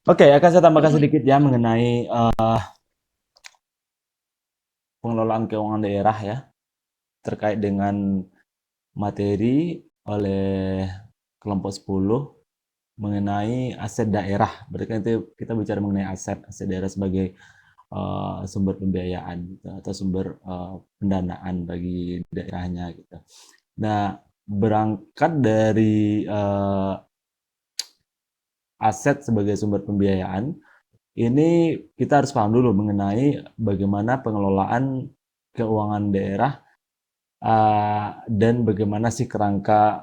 Oke, akan saya tambahkan sedikit ya mengenai pengelolaan keuangan daerah ya, terkait dengan materi oleh kelompok 10 mengenai aset daerah. Berarti kan itu kita bicara mengenai aset daerah sebagai sumber pembiayaan gitu, atau sumber pendanaan bagi daerahnya gitu. Nah, berangkat dari aset sebagai sumber pembiayaan, ini kita harus paham dulu mengenai bagaimana pengelolaan keuangan daerah dan bagaimana sih kerangka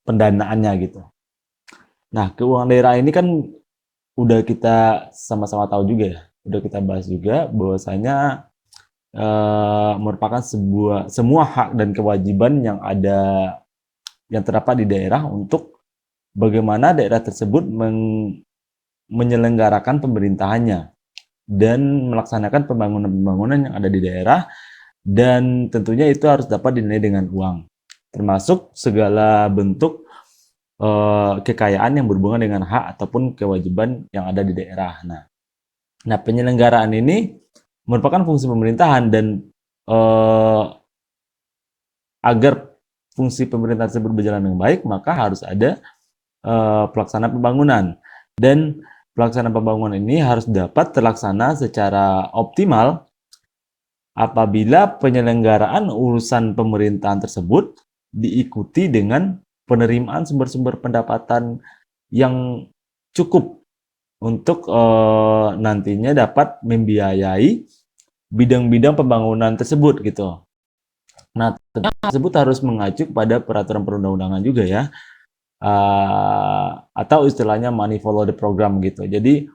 pendanaannya gitu. Nah, keuangan daerah ini kan udah kita sama-sama tahu juga ya, udah kita bahas juga bahwasanya merupakan semua hak dan kewajiban yang terdapat di daerah untuk bagaimana daerah tersebut menyelenggarakan pemerintahannya dan melaksanakan pembangunan-pembangunan yang ada di daerah, dan tentunya itu harus dapat dinilai dengan uang, termasuk segala bentuk kekayaan yang berhubungan dengan hak ataupun kewajiban yang ada di daerah. Nah, penyelenggaraan ini merupakan fungsi pemerintahan, dan eh, agar fungsi pemerintahan tersebut berjalan dengan baik, maka harus ada pelaksanaan pembangunan. Dan pelaksanaan pembangunan ini harus dapat terlaksana secara optimal apabila penyelenggaraan urusan pemerintahan tersebut diikuti dengan penerimaan sumber-sumber pendapatan yang cukup untuk nantinya dapat membiayai bidang-bidang pembangunan tersebut gitu. Nah, tersebut harus mengacu pada peraturan perundang-undangan juga ya, atau istilahnya money follow the program gitu. Jadi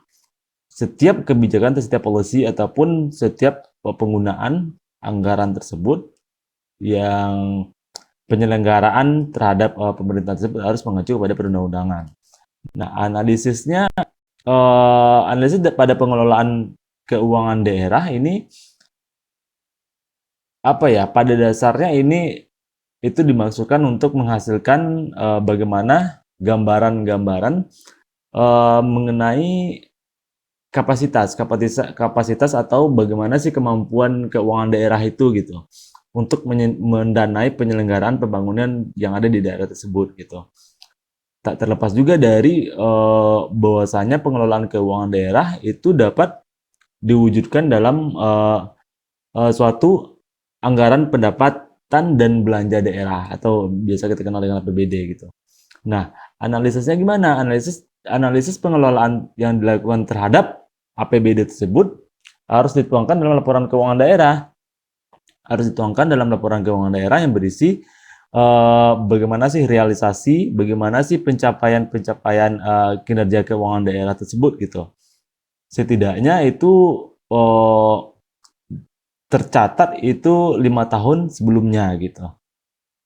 setiap kebijakan, setiap policy ataupun setiap penggunaan anggaran tersebut yang penyelenggaraan terhadap pemerintah tersebut harus mengacu kepada perundang-undangan. Nah, analisis pada pengelolaan keuangan daerah ini apa ya? Pada dasarnya ini itu dimaksudkan untuk menghasilkan bagaimana gambaran-gambaran mengenai kapasitas atau bagaimana sih kemampuan keuangan daerah itu gitu untuk mendanai penyelenggaraan pembangunan yang ada di daerah tersebut gitu. Tak terlepas juga dari bahwasanya pengelolaan keuangan daerah itu dapat diwujudkan dalam suatu anggaran pendapatan dan belanja daerah atau biasa kita kenal dengan APBD gitu. Nah, analisisnya gimana? Analisis pengelolaan yang dilakukan terhadap APBD tersebut harus dituangkan dalam laporan keuangan daerah. Harus dituangkan dalam laporan keuangan daerah yang berisi bagaimana sih realisasi, bagaimana sih pencapaian-pencapaian kinerja keuangan daerah tersebut gitu. Setidaknya itu tercatat itu 5 tahun sebelumnya gitu.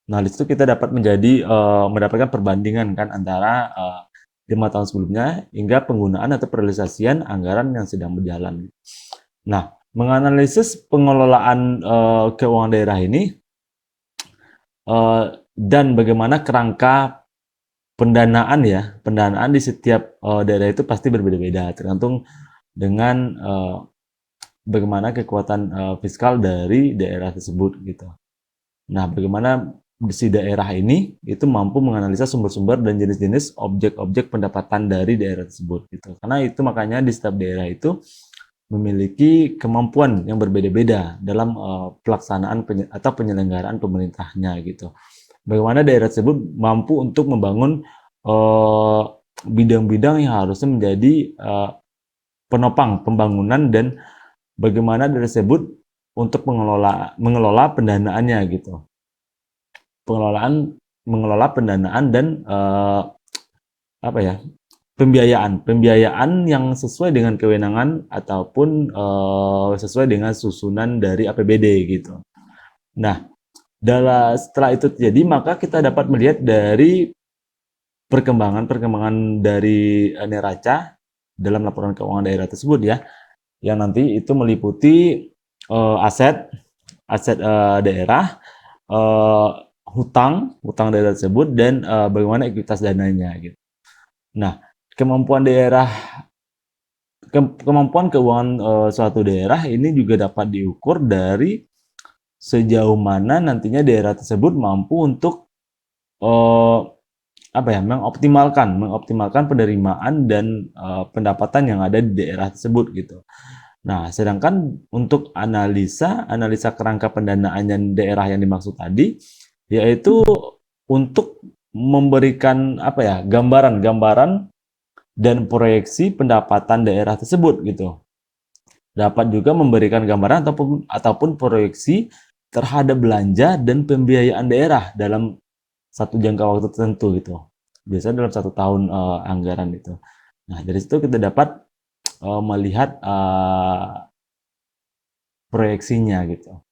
Nah, di situ kita dapat mendapatkan perbandingan kan antara 5 tahun sebelumnya hingga penggunaan atau perealisasian anggaran yang sedang berjalan. Nah, menganalisis pengelolaan keuangan daerah ini dan bagaimana kerangka pendanaan di setiap daerah itu pasti berbeda-beda, tergantung dengan bagaimana kekuatan fiskal dari daerah tersebut gitu. Nah, bagaimana si daerah ini itu mampu menganalisa sumber-sumber dan jenis-jenis objek-objek pendapatan dari daerah tersebut gitu. Karena itu makanya di setiap daerah itu memiliki kemampuan yang berbeda-beda dalam pelaksanaan atau penyelenggaraan pemerintahnya gitu. Bagaimana daerah tersebut mampu untuk membangun bidang-bidang yang harusnya menjadi penopang pembangunan, dan bagaimana daerah tersebut untuk mengelola pendanaannya gitu. Mengelola pendanaan dan apa ya, pembiayaan yang sesuai dengan kewenangan ataupun sesuai dengan susunan dari APBD gitu. Nah, setelah itu terjadi, maka kita dapat melihat dari perkembangan dari neraca dalam laporan keuangan daerah tersebut ya, yang nanti itu meliputi aset aset daerah, uh, hutang daerah tersebut, dan bagaimana ekuitas dananya gitu. Nah, kemampuan daerah kemampuan keuangan suatu daerah ini juga dapat diukur dari sejauh mana nantinya daerah tersebut mampu untuk eh, apa ya, mengoptimalkan penerimaan dan pendapatan yang ada di daerah tersebut gitu. Nah, sedangkan untuk analisa kerangka pendanaan yang daerah yang dimaksud tadi, yaitu untuk memberikan apa ya, gambaran dan proyeksi pendapatan daerah tersebut gitu. Dapat juga memberikan gambaran ataupun proyeksi terhadap belanja dan pembiayaan daerah dalam satu jangka waktu tertentu gitu. Biasanya dalam 1 tahun anggaran itu. Nah, dari situ kita dapat melihat proyeksinya gitu.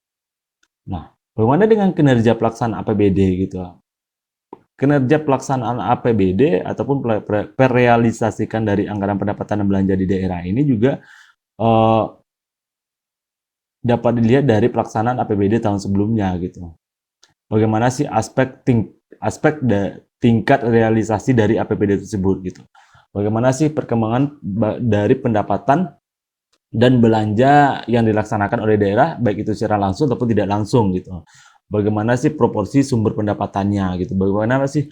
Nah, bagaimana dengan kinerja pelaksanaan APBD gitu? Kinerja pelaksanaan APBD ataupun perealisasikan dari anggaran pendapatan dan belanja di daerah ini juga eh, dapat dilihat dari pelaksanaan APBD tahun sebelumnya gitu. Bagaimana sih tingkat realisasi dari APBD tersebut gitu. Bagaimana sih perkembangan dari pendapatan dan belanja yang dilaksanakan oleh daerah, baik itu secara langsung ataupun tidak langsung gitu. Bagaimana sih proporsi sumber pendapatannya gitu. Bagaimana sih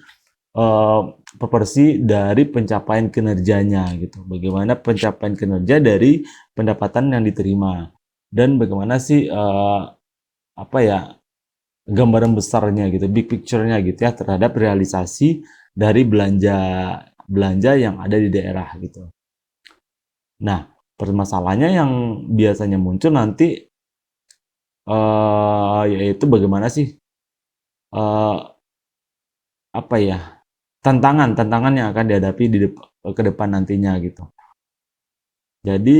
proporsi dari pencapaian kinerjanya gitu. Bagaimana pencapaian kinerja dari pendapatan yang diterima. Dan bagaimana sih apa ya, gambaran besarnya gitu, big picture-nya gitu ya terhadap realisasi dari belanja belanja yang ada di daerah gitu. Nah, permasalahannya yang biasanya muncul nanti yaitu bagaimana sih eh, apa ya, tantangan yang akan dihadapi ke depan nantinya gitu. Jadi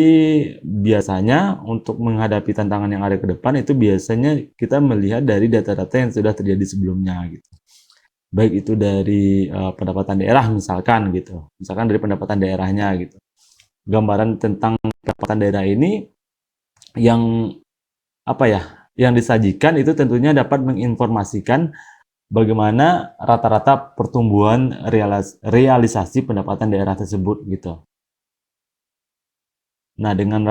biasanya untuk menghadapi tantangan yang ada ke depan itu biasanya kita melihat dari data-data yang sudah terjadi sebelumnya gitu. Baik itu dari pendapatan daerah misalkan dari pendapatan daerahnya gitu. Gambaran tentang pendapatan daerah ini yang apa ya, yang disajikan itu tentunya dapat menginformasikan bagaimana rata-rata pertumbuhan realisasi pendapatan daerah tersebut gitu. Nah, dengan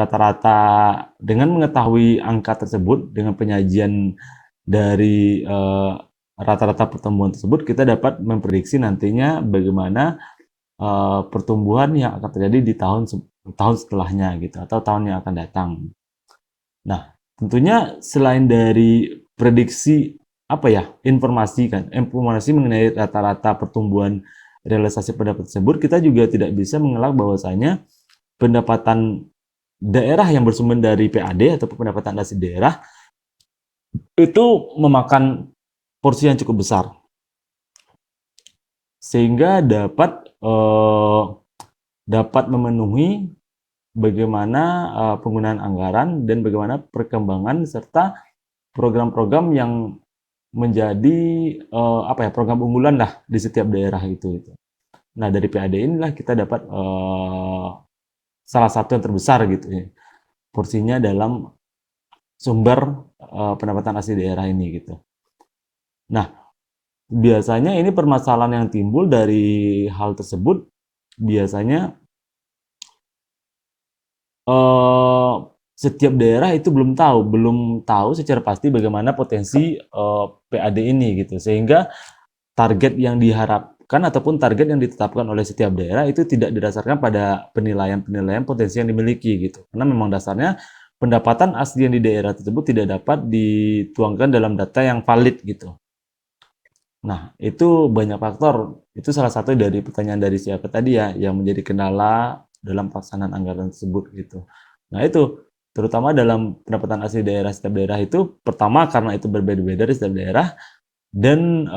mengetahui angka tersebut, dengan penyajian dari rata-rata pertumbuhan tersebut, kita dapat memprediksi nantinya bagaimana pertumbuhan yang akan terjadi di tahun setelahnya gitu atau tahun yang akan datang. Nah, tentunya selain dari prediksi apa ya, informasi mengenai rata-rata pertumbuhan realisasi pendapatan tersebut, kita juga tidak bisa mengelak bahwasanya pendapatan daerah yang bersumber dari PAD atau pendapatan asli daerah itu memakan porsi yang cukup besar sehingga dapat memenuhi bagaimana penggunaan anggaran dan bagaimana perkembangan serta program-program yang menjadi apa ya, program unggulan lah di setiap daerah itu. Nah, dari PAD inilah kita dapat salah satu yang terbesar gitu ya, porsinya dalam sumber pendapatan asli daerah ini gitu. Nah, biasanya ini permasalahan yang timbul dari hal tersebut biasanya eh, setiap daerah itu belum tahu secara pasti bagaimana potensi PAD ini gitu. Sehingga target yang diharapkan ataupun target yang ditetapkan oleh setiap daerah itu tidak didasarkan pada penilaian-penilaian potensi yang dimiliki gitu. Karena memang dasarnya pendapatan asli yang di daerah tersebut tidak dapat dituangkan dalam data yang valid gitu. Nah, itu banyak faktor. Itu salah satu dari pertanyaan dari siapa tadi ya, yang menjadi kendala dalam pelaksanaan anggaran tersebut gitu. Nah, itu terutama dalam pendapatan asli daerah setiap daerah itu pertama karena itu berbeda-beda dari setiap daerah dan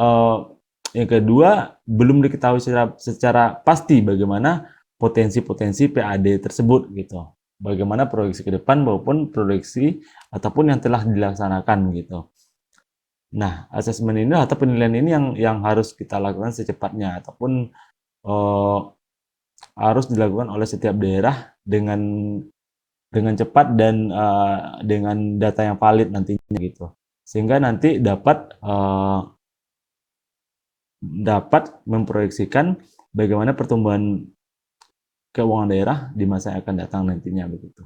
yang kedua belum diketahui secara pasti bagaimana potensi-potensi PAD tersebut gitu. Bagaimana proyeksi ke depan maupun proyeksi ataupun yang telah dilaksanakan gitu. Nah, asesmen ini atau penilaian ini yang harus kita lakukan secepatnya ataupun eh, harus dilakukan oleh setiap daerah dengan cepat dan dengan data yang valid nantinya gitu. Sehingga nanti dapat memproyeksikan bagaimana pertumbuhan keuangan daerah di masa yang akan datang nantinya begitu.